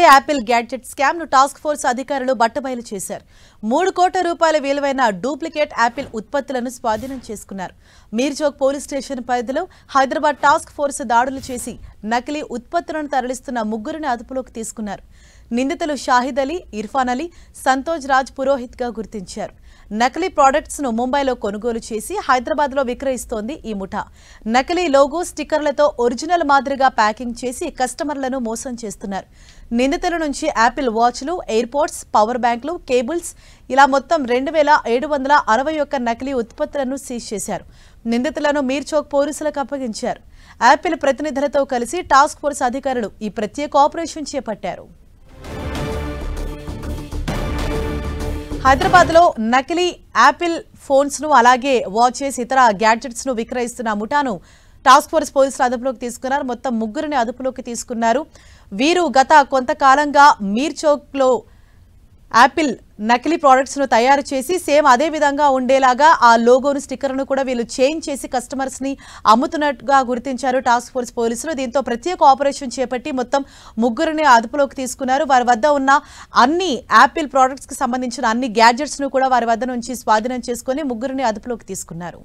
నమస్తే Apple gadget scam ను task force అధికారులు బట్టబయలు చేశారు. 3 కోట్ల రూపాయల విలువైన డూప్లికేట్ యాపిల్ ఉత్పత్తులను స్వాధీనం చేసుకున్నారు. మీర్చౌక్ పోలీస్ స్టేషన్ పరిధిలో హైదరాబాద్ టాస్క్ ఫోర్స్ దాడులు చేసి నకిలీ ఉత్పత్తులను తరలిస్తున్న ముగ్గురిని అదుపులోకి తీసుకున్నారు. నిందితులు షాహిద్ అలీ, ఇర్ఫాన్ అలీ, సంతోష్ రాజ్ పురోహిత్ గా గుర్తించారు. నకిలీ ప్రొడక్ట్స్ ను ముంబైలో కొనుగోలు చేసి హైదరాబాద్ లో విక్రయిస్తోంది ఈ ముఠా. నకిలీ లోగో, స్టిక్కర్లతో ఒరిజినల్ మాదిరిగా ప్యాకింగ్ చేసి కస్టమర్లను మోసం చేస్తున్నారు. నిందితుల నుంచి యాపిల్ వాచ్లు, ఎయిర్పోర్ట్స్, పవర్ బ్యాంకులు, కేబుల్స్ ఇలా మొత్తం 2761 నకిలీ ఉత్పత్తులను సీజ్ చేశారు. నిందితులను మీర్చౌక్ పోలీసులకు అప్పగించారు. యాపిల్ ప్రతినిధులతో కలిసి టాస్క్ ఫోర్స్ అధికారులు ఈ ప్రత్యేక ఆపరేషన్ చేపట్టారు. హైదరాబాద్ లో నకిలీ యాపిల్ ఫోన్స్ ను అలాగే వాచెస్, ఇతర గ్యాడ్జెట్స్ ను విక్రయిస్తున్న ముఠాను టాస్క్ ఫోర్స్ పోలీసులు అదుపులోకి తీసుకున్నారు. మొత్తం ముగ్గురిని అదుపులోకి తీసుకున్నారు. వీరు గత కొంతకాలంగా మీర్చౌక్ లో యాపిల్ నకిలీ ప్రొడక్ట్స్ ను తయారు చేసి సేమ్ అదే విధంగా ఉండేలాగా ఆ లోగోను, స్టిక్కర్ను కూడా వీళ్ళు చేంజ్ చేసి కస్టమర్స్ ని అమ్ముతున్నట్టుగా గుర్తించారు టాస్క్ ఫోర్స్ పోలీసులు. దీంతో ప్రత్యేక ఆపరేషన్ చేపట్టి మొత్తం ముగ్గురిని అదుపులోకి తీసుకున్నారు. వారి వద్ద ఉన్న అన్ని యాపిల్ ప్రొడక్ట్స్ కి సంబంధించిన అన్ని గ్యాడ్జెట్స్ ను కూడా వారి వద్ద నుంచి స్వాధీనం చేసుకుని ముగ్గురిని అదుపులోకి తీసుకున్నారు.